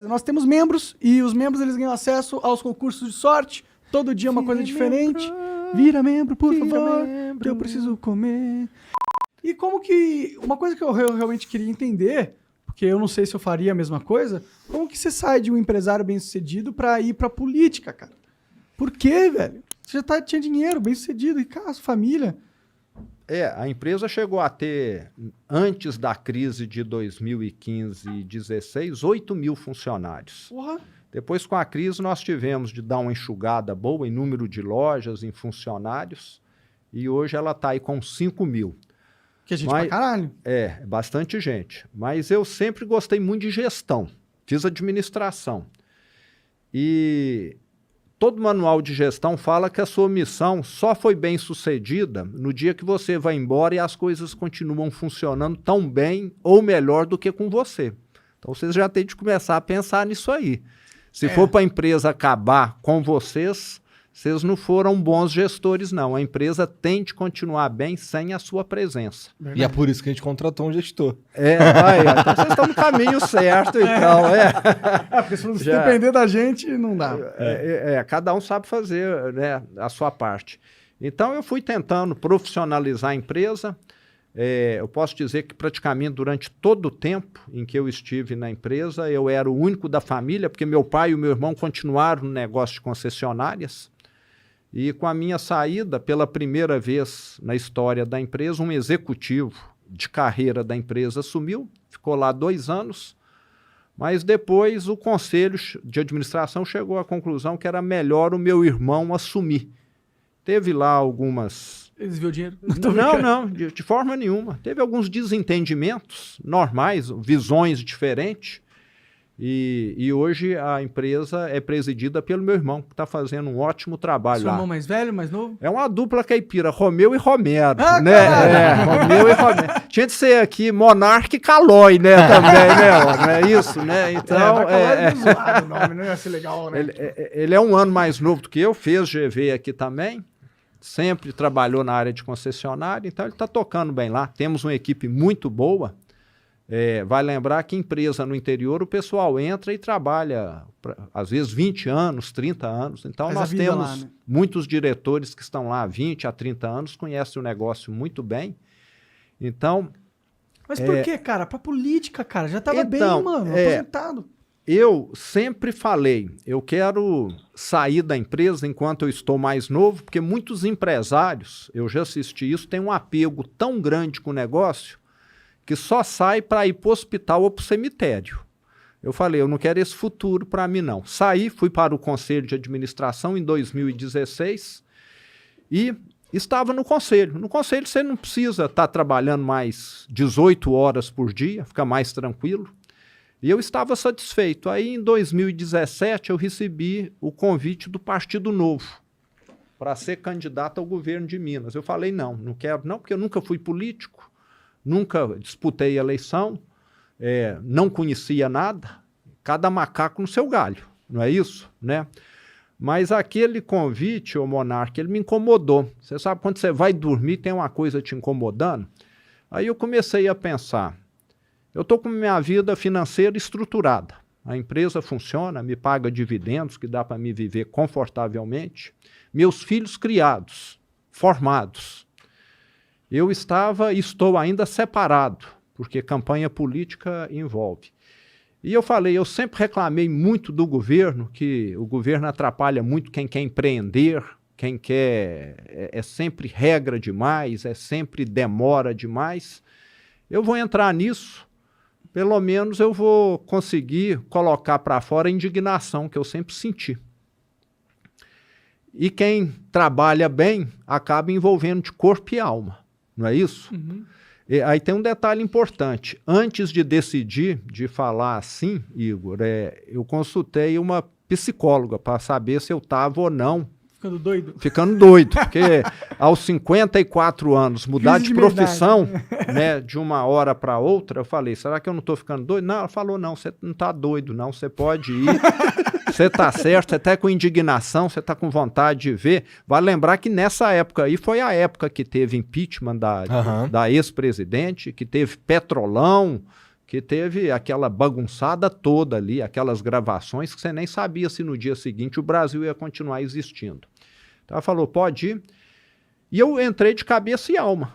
Nós temos membros e os membros eles ganham acesso aos concursos de sorte. Todo dia uma coisa diferente. Vira membro, por favor, que eu preciso comer. E como que... Uma coisa que eu realmente queria entender, porque eu não sei se eu faria a mesma coisa, como que você sai de um empresário bem-sucedido pra ir pra política, cara? Por quê, velho? Você já tinha dinheiro, bem-sucedido, e casa, família... A empresa chegou a ter, antes da crise de 2015 e 2016, 8 mil funcionários. Porra. Depois, com a crise, nós tivemos de dar uma enxugada boa em número de lojas, em funcionários, e hoje ela está aí com 5 mil. Que a gente pra caralho. É, bastante gente. Mas eu sempre gostei muito de gestão, fiz administração. E... todo manual de gestão fala que a sua missão só foi bem sucedida no dia que você vai embora e as coisas continuam funcionando tão bem ou melhor do que com você. Então vocês já têm de começar a pensar nisso aí. Se for para a empresa acabar com vocês, vocês não foram bons gestores, não. A empresa tem de continuar bem sem a sua presença. E é por isso que a gente contratou um gestor. Então vocês estão no caminho certo, então. Porque se depender da gente, não dá. Cada um sabe fazer, né, a sua parte. Então eu fui tentando profissionalizar a empresa. Eu posso dizer que praticamente durante todo o tempo em que eu estive na empresa, eu era o único da família, porque meu pai e o meu irmão continuaram no negócio de concessionárias. E com a minha saída, pela primeira vez na história da empresa, um executivo de carreira da empresa assumiu, ficou lá 2 anos, mas depois o conselho de administração chegou à conclusão que era melhor o meu irmão assumir. Teve lá algumas... Eles viram dinheiro? Não, de forma nenhuma. Teve alguns desentendimentos normais, visões diferentes. E hoje a empresa é presidida pelo meu irmão, que está fazendo um ótimo trabalho lá. Seu irmão mais velho, mais novo? É uma dupla caipira, Romeu e Romero, né? Romeu e Romero. Tinha de ser aqui Monarca e Calói, né, também, né? Não é isso, né? Então... zoado o nome, não ia ser legal, né? Ele é um ano mais novo do que eu, fez GV aqui também, sempre trabalhou na área de concessionária, então ele está tocando bem lá. Temos uma equipe muito boa. Vai lembrar que empresa no interior, o pessoal entra e trabalha, às vezes, 20 anos, 30 anos. Então, nós temos lá, né? Muitos diretores que estão lá há 20 a 30 anos, conhecem o negócio muito bem. Então... Mas por que, cara? Pra política, cara. Já estava bem, mano, aposentado. Eu sempre falei, eu quero sair da empresa enquanto eu estou mais novo, porque muitos empresários, eu já assisti isso, têm um apego tão grande com o negócio, que só sai para ir para o hospital ou para o cemitério. Eu falei, eu não quero esse futuro para mim, não. Saí, fui para o Conselho de Administração em 2016 e estava no Conselho. No Conselho você não precisa estar trabalhando mais 18 horas por dia, fica mais tranquilo. E eu estava satisfeito. Aí, em 2017, eu recebi o convite do Partido Novo para ser candidato ao governo de Minas. Eu falei, não quero não, porque eu nunca fui político. Nunca disputei eleição, não conhecia nada, cada macaco no seu galho, não é isso? Né? Mas aquele convite, ô Monarca, ele me incomodou. Você sabe, quando você vai dormir, tem uma coisa te incomodando? Aí eu comecei a pensar, eu estou com minha vida financeira estruturada, a empresa funciona, me paga dividendos, que dá para me viver confortavelmente, meus filhos criados, formados. Eu estou ainda separado, porque campanha política envolve. E eu falei, eu sempre reclamei muito do governo, que o governo atrapalha muito quem quer empreender, quem quer... É sempre regra demais, sempre demora demais. Eu vou entrar nisso, pelo menos eu vou conseguir colocar para fora a indignação que eu sempre senti. E quem trabalha bem acaba envolvendo de corpo e alma. Não é isso? Uhum. Aí tem um detalhe importante. Antes de decidir, de falar assim, Igor, eu consultei uma psicóloga para saber se eu estava ou não. Ficando doido? Ficando doido, porque aos 54 anos, mudar de profissão, né, de uma hora para outra, eu falei, será que eu não estou ficando doido? Não, ela falou, não, você não está doido, não, você pode ir. Você está certo, você está com indignação, você está com vontade de ver. Vale lembrar que nessa época aí foi a época que teve impeachment da ex-presidente, que teve Petrolão, que teve aquela bagunçada toda ali, aquelas gravações que você nem sabia se no dia seguinte o Brasil ia continuar existindo. Então ela falou, pode ir. E eu entrei de cabeça e alma.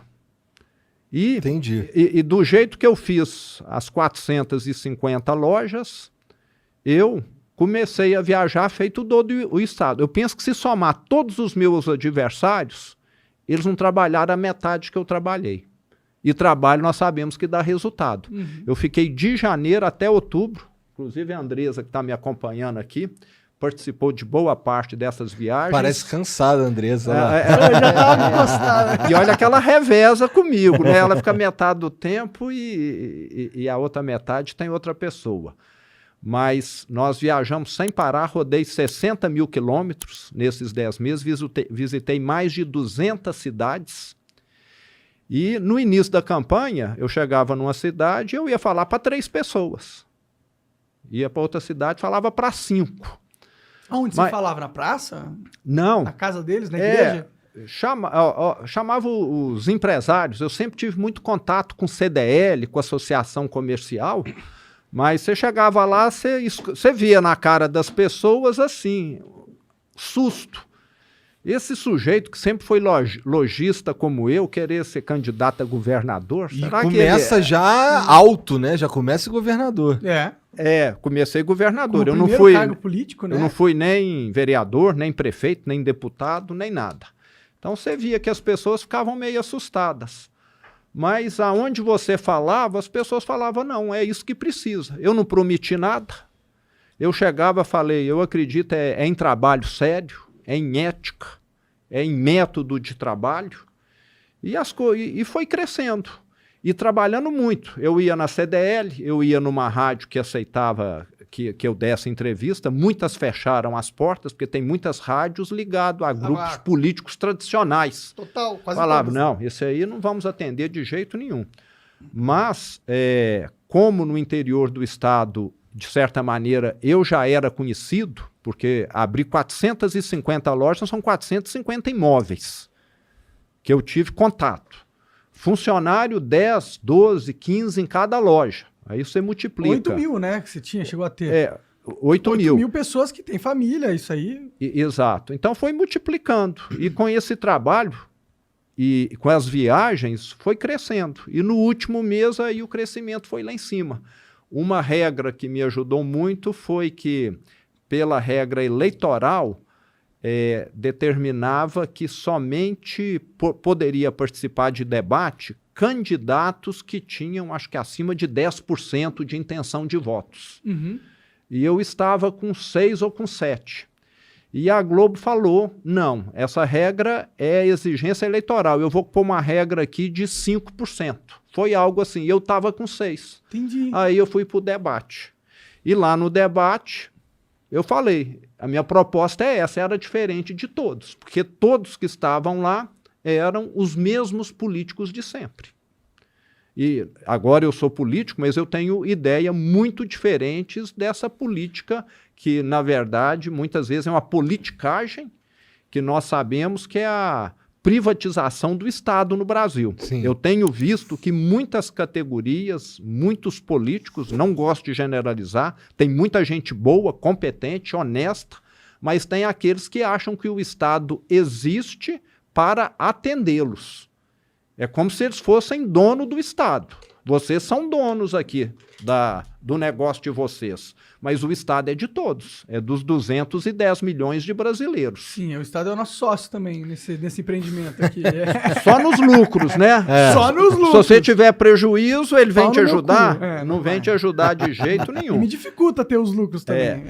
Entendi. E do jeito que eu fiz as 450 lojas, eu comecei a viajar feito todo o estado. Eu penso que se somar todos os meus adversários, eles não trabalharam a metade que eu trabalhei. E trabalho nós sabemos que dá resultado. Eu fiquei de janeiro até outubro, inclusive a Andresa que está me acompanhando aqui, participou de boa parte dessas viagens. Parece cansada, Andresa. Eu já tava encostada. E olha que ela reveza comigo, né? Ela fica metade do tempo e a outra metade tem outra pessoa. Mas nós viajamos sem parar, rodei 60 mil quilômetros nesses 10 meses, visitei mais de 200 cidades. E no início da campanha, eu chegava numa cidade e eu ia falar para 3 pessoas. Ia para outra cidade, falava para 5. Onde você falava? Na praça? Não. Na casa deles, na igreja? Chamava os empresários. Eu sempre tive muito contato com CDL, com associação comercial, mas você chegava lá, você via na cara das pessoas assim, susto. Esse sujeito que sempre foi lojista como eu, querer ser candidato a governador, E será começa que já alto, né? Já começa governador. comecei governador. Como Eu não primeiro fui cargo político, né? Eu não fui nem vereador, nem prefeito, nem deputado, nem nada. Então você via que as pessoas ficavam meio assustadas. Mas aonde você falava, as pessoas falavam, não, é isso que precisa. Eu não prometi nada. Eu chegava e falei, eu acredito em trabalho sério, é em ética, é em método de trabalho. E foi crescendo. E trabalhando muito. Eu ia na CDL, eu ia numa rádio que aceitava que eu desse entrevista. Muitas fecharam as portas, porque tem muitas rádios ligadas a grupos políticos tradicionais. Total, quase Falava, todas. não, esse aí não vamos atender de jeito nenhum. Mas, como no interior do estado, de certa maneira, eu já era conhecido, porque abri 450 lojas, são 450 imóveis que eu tive contato. Funcionário 10, 12, 15 em cada loja. Aí você multiplica. 8 mil, né, que você chegou a ter. 8 mil. 8 mil pessoas que têm família, isso aí. Exato. Então foi multiplicando. E com esse trabalho e com as viagens, foi crescendo. E no último mês aí o crescimento foi lá em cima. Uma regra que me ajudou muito foi que, pela regra eleitoral, determinava que somente poderia participar de debate candidatos que tinham, acho que acima de 10% de intenção de votos. Uhum. E eu estava com 6 ou com 7. E a Globo falou, não, essa regra é exigência eleitoral, eu vou pôr uma regra aqui de 5%. Foi algo assim, eu estava com 6. Entendi. Aí eu fui para o debate. E lá no debate, eu falei, a minha proposta é essa, era diferente de todos, porque todos que estavam lá eram os mesmos políticos de sempre. E agora eu sou político, mas eu tenho ideias muito diferentes dessa política que, na verdade, muitas vezes é uma politicagem que nós sabemos que é a privatização do Estado no Brasil. Sim. Eu tenho visto que muitas categorias, muitos políticos, não gosto de generalizar, tem muita gente boa, competente, honesta, mas tem aqueles que acham que o Estado existe para atendê-los. É como se eles fossem dono do Estado. Vocês são donos aqui do negócio de vocês, mas o Estado é de todos, é dos 210 milhões de brasileiros. Sim, o Estado é o nosso sócio também nesse empreendimento aqui. Só nos lucros, né? Só nos lucros. Se você tiver prejuízo, ele vem Pau te no meu ajudar, cu. não vem te ajudar de jeito nenhum. E me dificulta ter os lucros também.